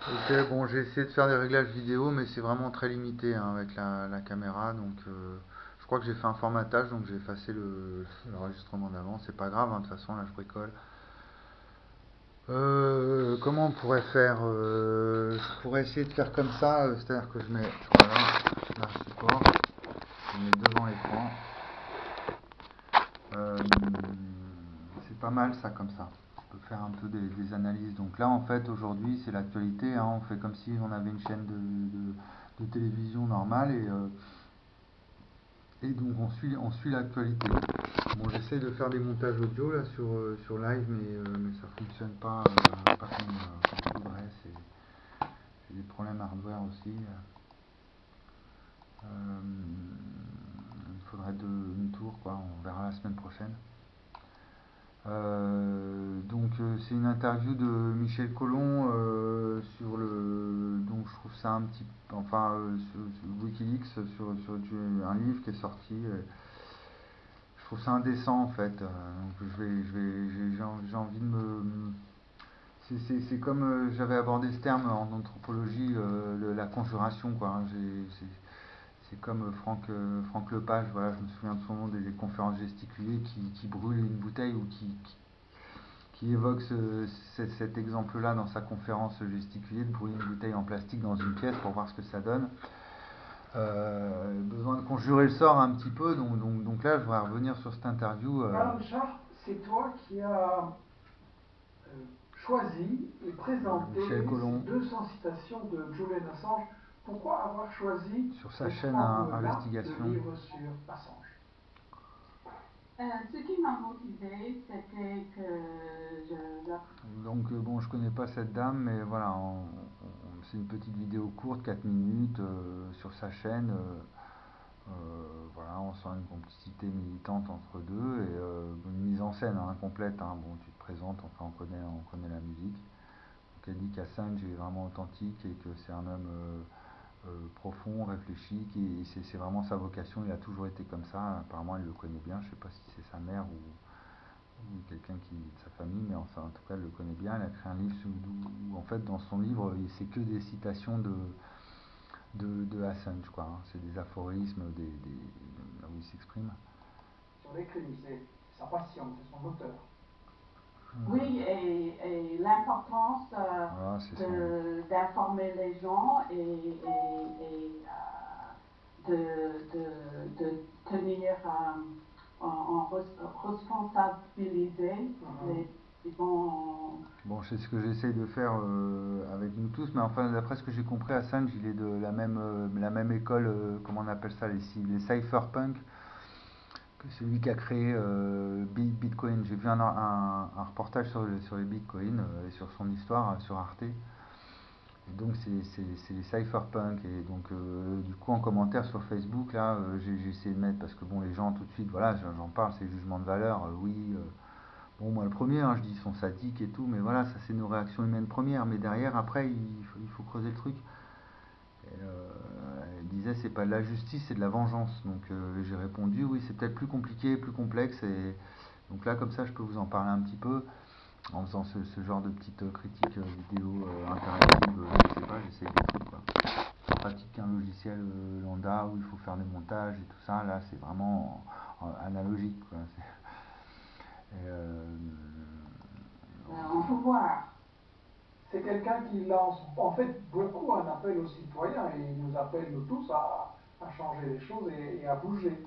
Ok, bon, j'ai essayé de faire des réglages vidéo, mais c'est vraiment très limité hein, avec la caméra. Donc, je crois que j'ai fait un formatage, donc j'ai effacé l'enregistrement d'avant. C'est pas grave, hein, de toute façon, là, je bricole. Comment on pourrait faire je pourrais essayer de faire comme ça, c'est-à-dire que je mets voilà, là, support, je mets devant l'écran. Euh, c'est pas mal ça comme ça. Je peux faire un peu des analyses. Donc là, en fait, aujourd'hui, c'est l'actualité, hein. On fait comme si on avait une chaîne de télévision normale et donc on suit l'actualité. Bon, j'essaie de faire des montages audio là sur live, mais ça fonctionne pas comme je voudrais. J'ai des problèmes hardware aussi. Il faudrait une tour, quoi. On verra la semaine prochaine. C'est une interview de Michel Collomb donc je trouve ça un petit, enfin sur Wikileaks un livre qui est sorti. Je trouve ça indécent en fait. Donc j'ai envie de me, c'est comme j'avais abordé ce terme en anthropologie, la conjuration quoi, hein. C'est comme Franck Lepage, voilà, je me souviens de son nom, des conférences gesticulées qui brûle une bouteille ou qui évoque cet exemple-là dans sa conférence gesticulée, de brûler une bouteille en plastique dans une pièce pour voir ce que ça donne. Besoin de conjurer le sort un petit peu, donc là je voudrais revenir sur cette interview. Alan Sharp, c'est toi qui as choisi et Michel présenté ces Collomb 200 citations de Julian Assange. Pourquoi avoir choisi sur sa cette chaîne forme-là de Investigation. livre sur Assange? Ce qui m'a motivée, c'était que Donc bon, je connais pas cette dame, mais voilà, c'est une petite vidéo courte, 4 minutes, sur sa chaîne. Voilà, on sent une complicité militante entre deux et une mise en scène hein, complète, hein. Bon, tu te présentes, enfin on connaît la musique. Donc elle dit qu'Assange est vraiment authentique et que c'est un homme profond, réfléchi, et c'est vraiment sa vocation. Il a toujours été comme ça. Apparemment, elle le connaît bien. Je sais pas si c'est sa mère ou quelqu'un de sa famille, mais enfin, en tout cas, elle le connaît bien. Elle a écrit un livre où en fait, dans son livre, c'est que des citations de Assange, quoi, hein. C'est des aphorismes, là où il s'exprime. Sur les crimes, c'est sa passion, c'est son moteur. oui, et l'importance Voilà, c'est son. d'informer les gens de tenir en responsabiliser Mhm. les bons. Bon, c'est ce que j'essaye de faire avec nous tous, mais enfin, d'après ce que j'ai compris, Assange, il est de la même école, comment on appelle ça, les cypherpunks, que celui qui a créé Bitcoin. J'ai vu un reportage sur les bitcoins et sur son histoire sur Arte. Et donc c'est les cypherpunks. Et donc du coup en commentaire sur Facebook, là, j'ai essayé de mettre, parce que bon, les gens tout de suite, voilà, j'en parle, c'est jugement de valeur, oui. Bon, moi le premier, hein, je dis ils sont sadiques et tout, mais voilà, ça c'est nos réactions humaines premières. Mais derrière, après, il faut creuser le truc. Et, elle disait c'est pas de la justice, c'est de la vengeance. Donc j'ai répondu oui, c'est peut-être plus compliqué, plus complexe. Et donc là, comme ça, je peux vous en parler un petit peu en faisant ce genre de petite critique vidéo interactive. Je sais pas, j'essaye des trucs quoi. Je pratique qu'un logiciel lambda où il faut faire des montages et tout ça. Là, c'est vraiment analogique quoi. Et, En pouvoir. C'est quelqu'un qui lance en fait beaucoup un appel aux citoyens et il nous appelle nous tous à changer les choses et à bouger.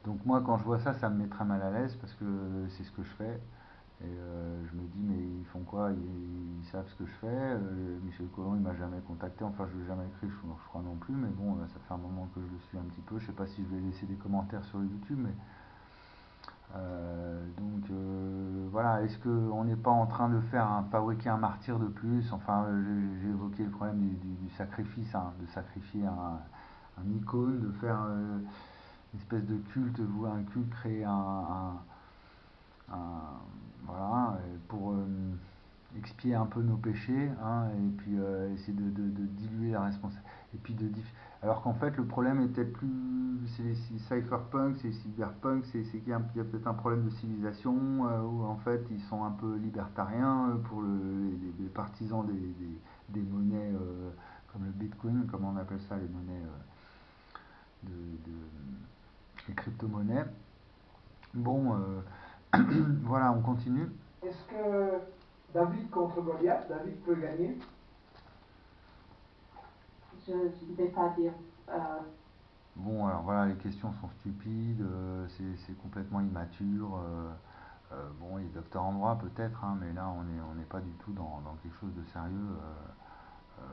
donc moi, quand je vois ça, ça me met très mal à l'aise parce que c'est ce que je fais. Et je me dis, mais ils font quoi? Ils savent ce que je fais. Michel Collomb, il m'a jamais contacté. Enfin, je ne l'ai jamais écrit, je crois non plus. Mais bon, ça fait un moment que je le suis un petit peu. Je sais pas si je vais laisser des commentaires sur YouTube. Mais voilà. Est-ce qu'on n'est pas en train de fabriquer un martyr de plus? Enfin, j'ai évoqué le problème du sacrifice, hein, de sacrifier un icône, de faire une espèce de culte, vouer un culte, créer un- voilà, pour expier un peu nos péchés, hein, et puis essayer de diluer la responsabilité. Et puis alors qu'en fait, le problème est peut-être plus. C'est les cypherpunks, c'est les cyberpunks, c'est qu'il y a peut-être un problème de civilisation, où en fait ils sont un peu libertariens pour les partisan des monnaies comme le Bitcoin, comme on appelle ça, les monnaies les crypto-monnaies. Bon, voilà, on continue. Est-ce que David contre Goliath, David peut gagner? Je ne vais pas dire. Bon, alors voilà, les questions sont stupides, c'est complètement immature. Bon, il est docteur en droit peut-être, hein, mais là on n'est pas du tout dans quelque chose de sérieux. Euh,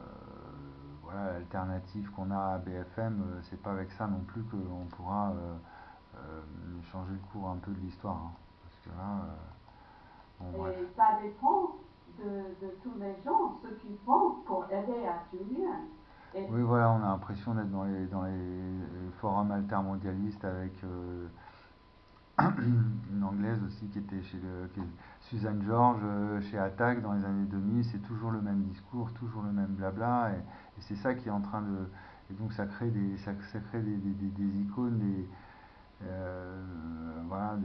voilà, l'alternative qu'on a à BFM, c'est pas avec ça non plus qu'on pourra changer le cours un peu de l'histoire, hein. Parce que là, bon, bref. Et ça dépend de tous les gens, ceux qui font pour aider à Julien. Et Oui, voilà, on a l'impression d'être dans les forums altermondialistes avec une anglaise aussi qui était Suzanne George chez Attack dans les années 2000. C'est toujours le même discours, toujours le même blabla, et c'est ça qui est en train de. Et donc ça crée ça crée des icônes, voilà,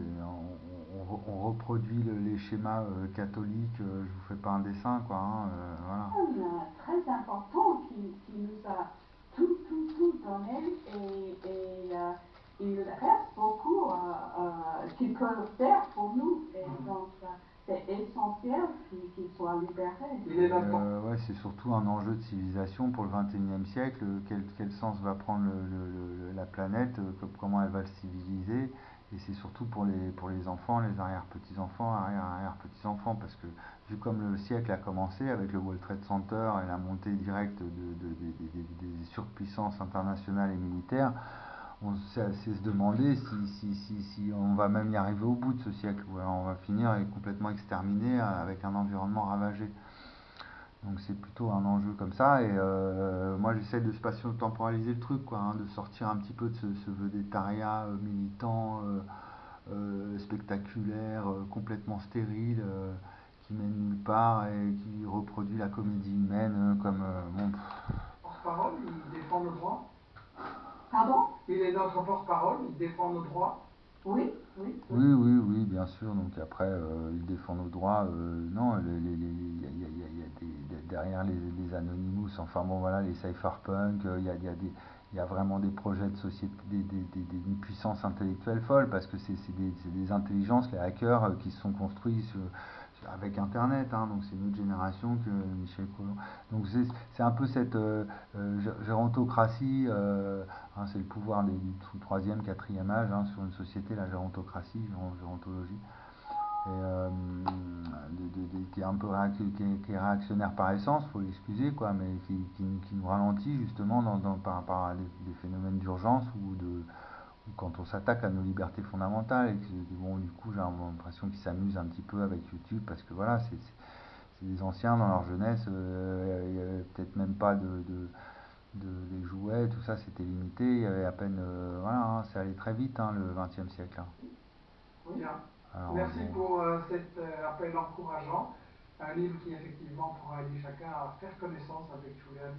on reproduit les schémas catholiques. Je vous fais pas un dessin, quoi, hein, voilà. très important qui nous a tout donné et il reste beaucoup qu'il peut faire pour nous. Et donc, c'est essentiel qu'il soit libéré. Il est d'accord. Ouais, c'est surtout un enjeu de civilisation pour le XXIe siècle. Quel sens va prendre la planète, comment elle va le civiliser. Et c'est surtout pour les enfants, les arrière-petits-enfants, arrière-arrière-petits-enfants, parce que vu comme le siècle a commencé avec le World Trade Center et la montée directe des surpuissances internationales et militaires, c'est se demander si on va même y arriver au bout de ce siècle, ou alors on va finir complètement exterminé avec un environnement ravagé. Donc c'est plutôt un enjeu comme ça, et moi j'essaie de spatio-temporaliser le truc, quoi, hein, de sortir un petit peu de ce vedettariat militant, spectaculaire, complètement stérile, qui mène nulle part et qui reproduit la comédie humaine comme bon. Porte-parole, il défend nos droits. Pardon? Il est notre porte-parole, il défend nos droits. Oui. Oui, bien sûr. Donc après, il défend nos droits. Non, il y a derrière les Anonymous, enfin bon voilà, les cypherpunk, il y a vraiment des projets de société, une puissance intellectuelle folle, parce que c'est des intelligences, les hackers, qui se sont construits avec Internet, hein. Donc c'est une autre génération que Michel Collomb. Donc c'est un peu cette gérontocratie, hein, c'est le pouvoir du troisième, quatrième âge, hein, sur une société, la gérontocratie, gérontologie, et qui est un peu qui est réactionnaire par essence, faut l'excuser, quoi, mais qui nous ralentit justement par rapport à des phénomènes d'urgence ou quand on s'attaque à nos libertés fondamentales. Et que, bon, du coup, j'ai l'impression qu'ils s'amusent un petit peu avec YouTube, parce que voilà, c'est des anciens dans leur jeunesse, peut-être même pas les jouets, tout ça c'était limité, il y avait à peine, voilà, hein, c'est allé très vite, hein, le XXe siècle, hein. Bien. Alors, Merci bon, pour cet appel encourageant. Un livre qui effectivement pourra aider chacun à faire connaissance avec Julian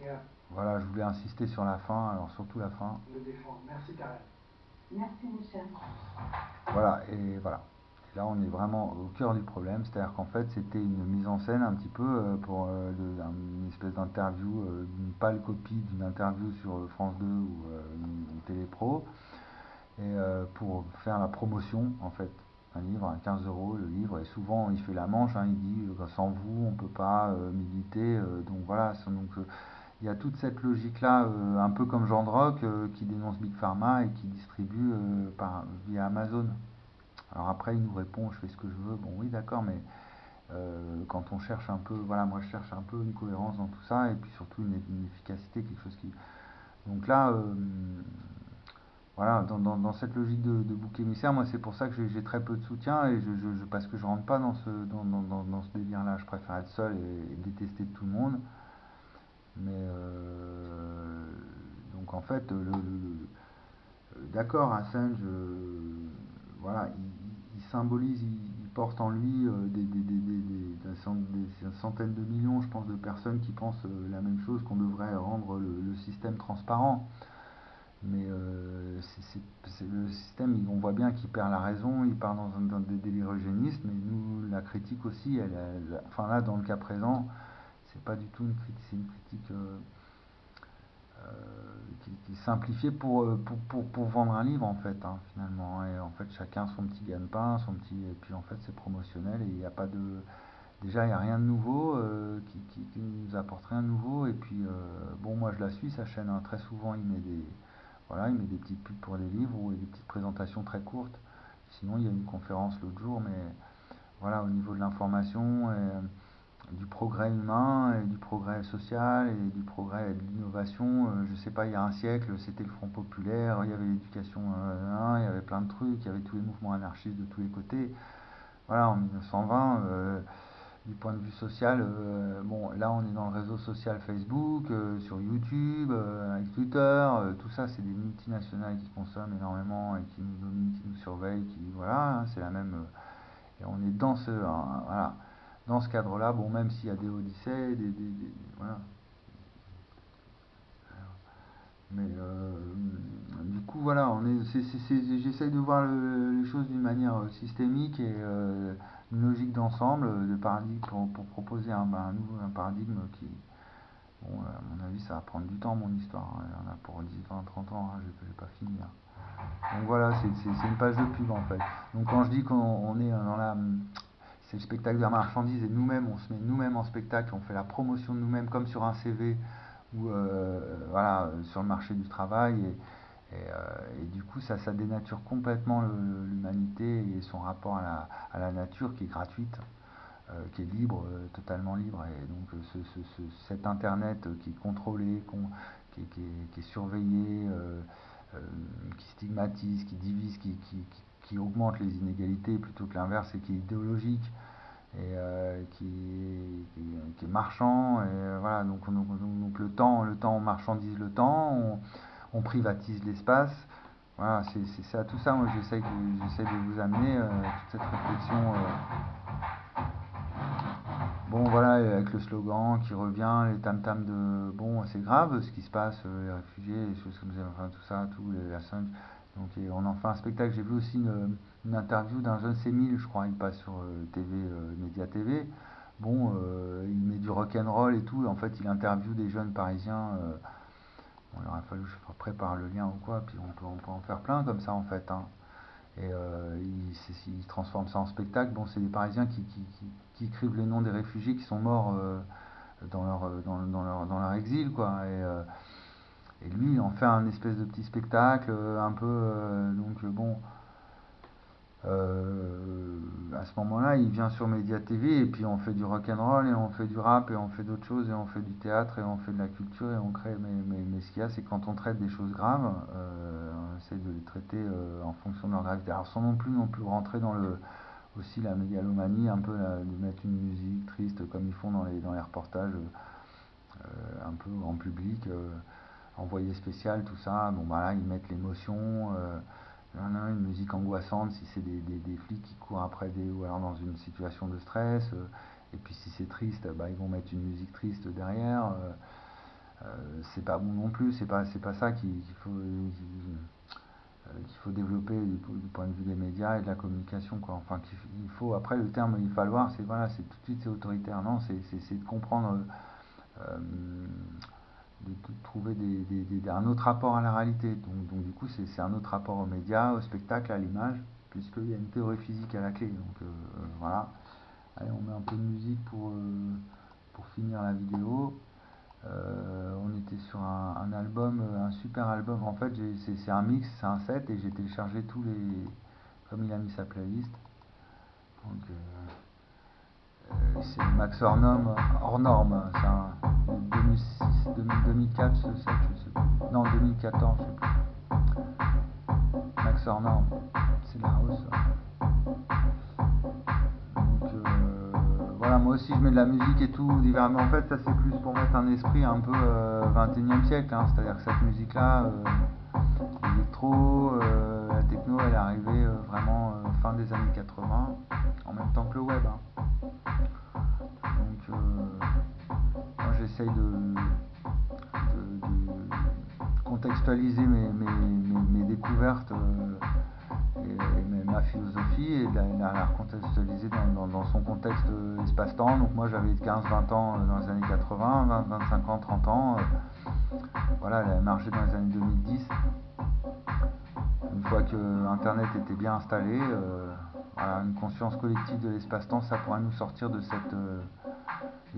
et à voilà, je voulais insister sur la fin, alors surtout la fin. le défendre. Merci Karen. Merci, Michel. Voilà, et voilà. Et là, on est vraiment au cœur du problème, c'est-à-dire qu'en fait, c'était une mise en scène un petit peu pour une espèce d'interview, une pâle copie d'une interview sur France 2 ou une télépro, et pour faire la promotion, en fait. Un livre à 15 euros, le livre, et souvent il fait la manche, hein, il dit sans vous, on peut pas militer, donc voilà. Donc il y a toute cette logique-là, un peu comme Jean Droc, qui dénonce Big Pharma et qui distribue via Amazon. Alors après, il nous répond, je fais ce que je veux. Bon, oui, d'accord, mais quand on cherche un peu, voilà, moi je cherche un peu une cohérence dans tout ça, et puis surtout une efficacité, quelque chose qui. Donc là, voilà, dans cette logique de bouc émissaire, moi c'est pour ça que j'ai très peu de soutien, et parce que je rentre pas dans ce délire-là. Je préfère être seul et détester de tout le monde. Mais donc en fait, d'accord, Assange, voilà, il symbolise, il porte en lui des centaines de millions, je pense, de personnes qui pensent la même chose, qu'on devrait rendre le système transparent. Mais le système, on voit bien qu'il perd la raison, il part dans des délires eugénistes, mais nous, la critique aussi, enfin là, dans le cas présent, c'est pas du tout une critique, c'est une critique qui est simplifiée pour vendre un livre, en fait, hein, finalement. Et en fait, chacun son petit gagne-pain, et puis en fait, c'est promotionnel, et il n'y a pas de. Déjà, il n'y a rien de nouveau, qui nous apporte rien de nouveau, et puis, bon, moi, je la suis, sa chaîne, hein, très souvent, voilà, il met des petites pubs pour des livres ou des petites présentations très courtes. Sinon, il y a une conférence l'autre jour, mais voilà, au niveau de l'information, du progrès humain, et du progrès social, et du progrès et de l'innovation, je sais pas, il y a un siècle, c'était le Front Populaire, il y avait l'éducation, il y avait plein de trucs, il y avait tous les mouvements anarchistes de tous les côtés. Voilà, en 1920, du point de vue social, bon, là on est dans le réseau social Facebook, sur YouTube, avec Twitter, tout ça c'est des multinationales qui consomment énormément et qui nous dominent, qui nous surveillent, voilà, hein, c'est la même, et on est voilà, dans ce cadre-là, bon, même s'il y a des odyssées, voilà, mais du coup voilà, j'essaye de voir les choses d'une manière systémique et une logique d'ensemble, de paradigme pour proposer un paradigme qui, bon, à mon avis, ça va prendre du temps, mon histoire, hein. Il y en a pour 10, 20, 30 ans, hein, je vais pas finir. Donc voilà, c'est une page de pub, en fait. Donc quand je dis qu'on est dans c'est le spectacle de la marchandise, et nous-mêmes, on se met nous-mêmes en spectacle, on fait la promotion de nous-mêmes comme sur un CV, ou voilà, sur le marché du travail, et du coup ça dénature complètement l'humanité et son rapport à la nature, qui est gratuite, qui est libre, totalement libre. Et donc cet internet qui est contrôlé, qui est surveillé, euh, qui stigmatise, qui divise, qui augmente les inégalités plutôt que l'inverse, et qui est idéologique, et qui est marchand, et voilà, donc le temps on marchandise le temps, on privatise l'espace. Voilà, c'est à tout ça, moi j'essaie de vous amener, toute cette réflexion. Bon voilà, avec le slogan qui revient, les tam-tams de bon, c'est grave ce qui se passe, les réfugiés, les choses comme ça, enfin tout ça, tout les Assange. Donc on en fait un spectacle. J'ai vu aussi une interview d'un jeune Sémile, je crois, il passe sur TV, Média TV. Bon, il met du rock'n'roll et tout. En fait, il interviewe des jeunes parisiens. Bon, il aurait fallu que je prépare le lien ou quoi, puis on peut en faire plein comme ça, en fait, hein. Et il transforme ça en spectacle. Bon, c'est des Parisiens qui écrivent les noms des réfugiés qui sont morts, dans leur exil, quoi. Et lui, il en fait un espèce de petit spectacle, un peu. Donc, bon. À ce moment-là, il vient sur Média TV, et puis on fait du rock'n'roll, et on fait du rap, et on fait d'autres choses, et on fait du théâtre, et on fait de la culture, et on crée. Mais ce qu'il y a, c'est quand on traite des choses graves, on essaie de les traiter en fonction de leur gravité. Alors sans non plus rentrer dans aussi la mégalomanie, un peu de mettre une musique triste comme ils font dans les reportages, un peu en public, envoyé spécial, tout ça. Bon, bah là, ils mettent l'émotion. Une musique angoissante si c'est des flics qui courent après ou alors dans une situation de stress, et puis si c'est triste, bah, ils vont mettre une musique triste derrière, c'est pas bon non plus, c'est pas ça qu'il faut développer du point de vue des médias et de la communication, quoi. Enfin, il faut, après, le terme il falloir, c'est voilà, c'est tout de suite c'est autoritaire. Non, c'est de comprendre, de trouver un autre rapport à la réalité. Donc du coup, c'est un autre rapport aux médias, au spectacle, à l'image, puisqu'il y a une théorie physique à la clé. Donc voilà. Allez, on met un peu de musique pour finir la vidéo. On était sur un album, un super album. En fait, c'est un mix, c'est un set, et j'ai téléchargé tous les. Comme il a mis sa playlist. Donc, c'est Max hors norme, c'est un 2006, 2004 ce set, je sais plus. Non, 2014, je sais plus. Max hors norme, c'est de la house. Donc voilà, moi aussi je mets de la musique et tout, divers, mais en fait ça c'est plus pour mettre un esprit un peu 21e siècle, hein. C'est-à-dire que cette musique-là, l'électro, la techno, elle est arrivée vraiment fin des années 80, en même temps que le web, hein. Donc moi j'essaye de contextualiser mes découvertes et ma philosophie et de la recontextualiser dans son contexte espace-temps. Donc moi j'avais 15-20 ans dans les années 80, 25 ans, 30 ans. Voilà, elle a marché dans les années 2010. Une fois que Internet était bien installé, voilà, une conscience collective de l'espace-temps, ça pourrait nous sortir de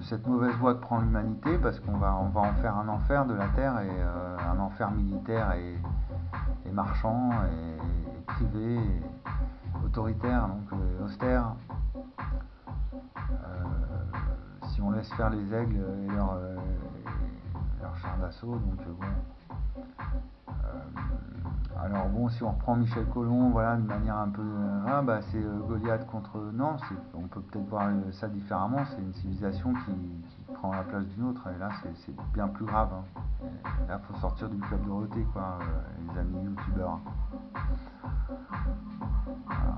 cette mauvaise voie que prend l'humanité, parce qu'on va en faire un enfer de la Terre, et un enfer militaire et marchand et privé, et autoritaire, donc austère. Si on laisse faire les aigles et leur char d'assaut, donc bon. Alors bon, si on reprend Michel Colomb, voilà, de manière un peu, c'est Goliath contre, non, on peut peut-être voir ça différemment. C'est une civilisation qui prend la place d'une autre, et là c'est bien plus grave. Hein. Et là, faut sortir du club Dorothée, quoi, les amis youtubeurs. Voilà.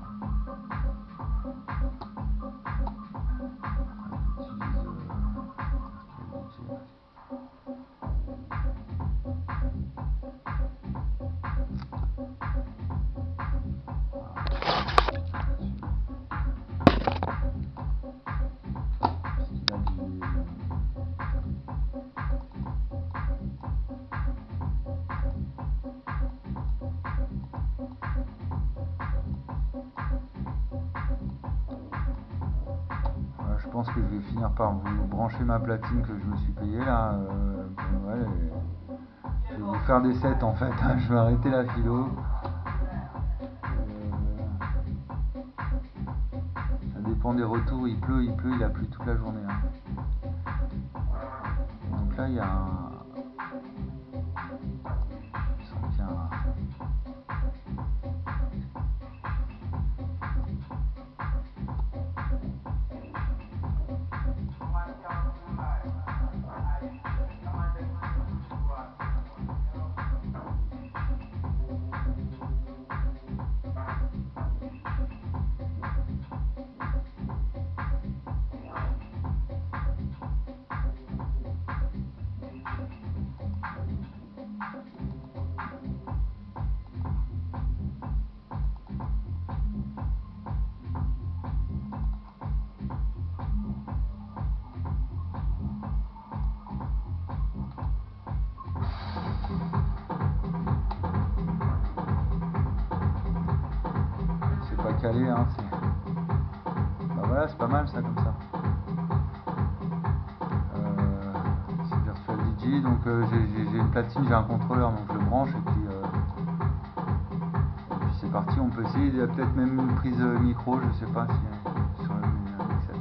Je pense que je vais finir par vous brancher ma platine que je me suis payée là. Ouais, je vais vous faire des sets en fait. Je vais arrêter la philo. Ça dépend des retours. Il pleut, il a plu toute la journée. Hein. Donc là, il y a un. Je sens qu'il y a un. Calé, hein, bah voilà, c'est pas mal ça comme ça. C'est Virtual DJ, donc j'ai une platine, j'ai un contrôleur, donc je le branche et puis c'est parti. On peut essayer, il y a peut-être même une prise micro, je sais pas si sur le mixette.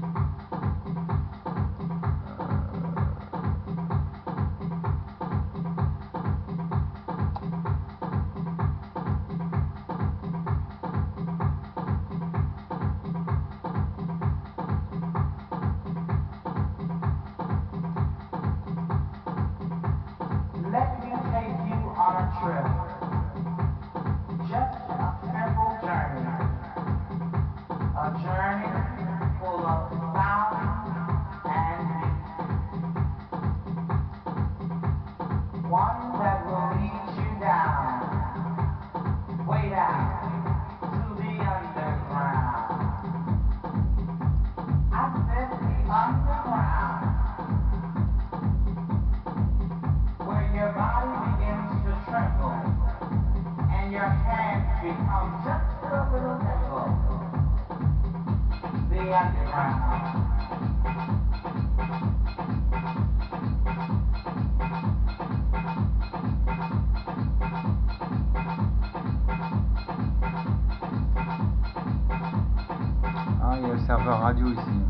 Ah, il y a le serveur radio ici.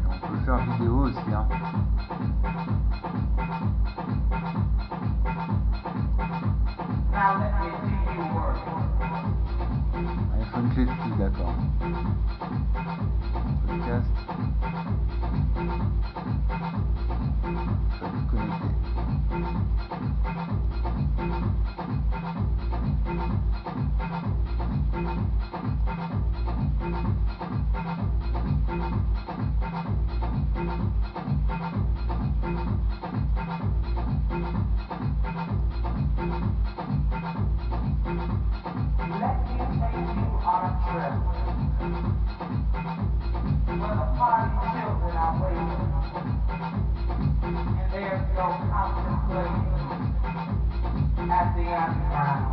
On peut faire vidéo aussi, hein. Il faut une clé de flux, d'accord. Podcast. Je vais vous connecter. party children are waiting, and there's no contemplating at the underground.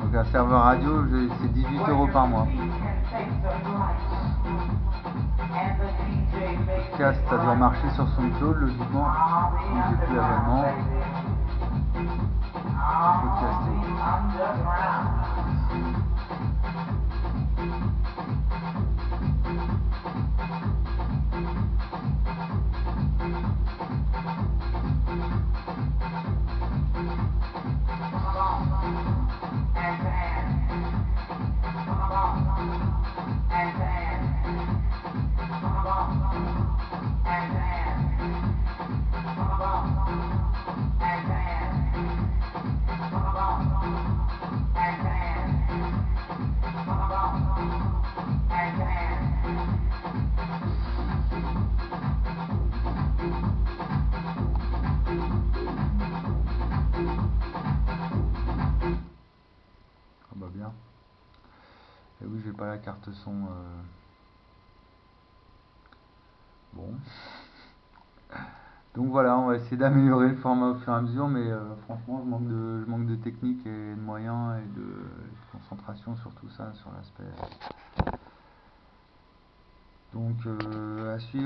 Donc un serveur radio, c'est 18 € par mois. Podcast, ça doit marcher sur SoundCloud logiquement. Donc j'ai plus l'abonnement. Podcaster. Ah bah bien. Et oui, j'ai pas la carte son. Bon. Donc voilà, on va essayer d'améliorer le format au fur et à mesure, mais franchement, je manque de technique et de moyens et de concentration sur tout ça, sur l'aspect. Donc à suivre.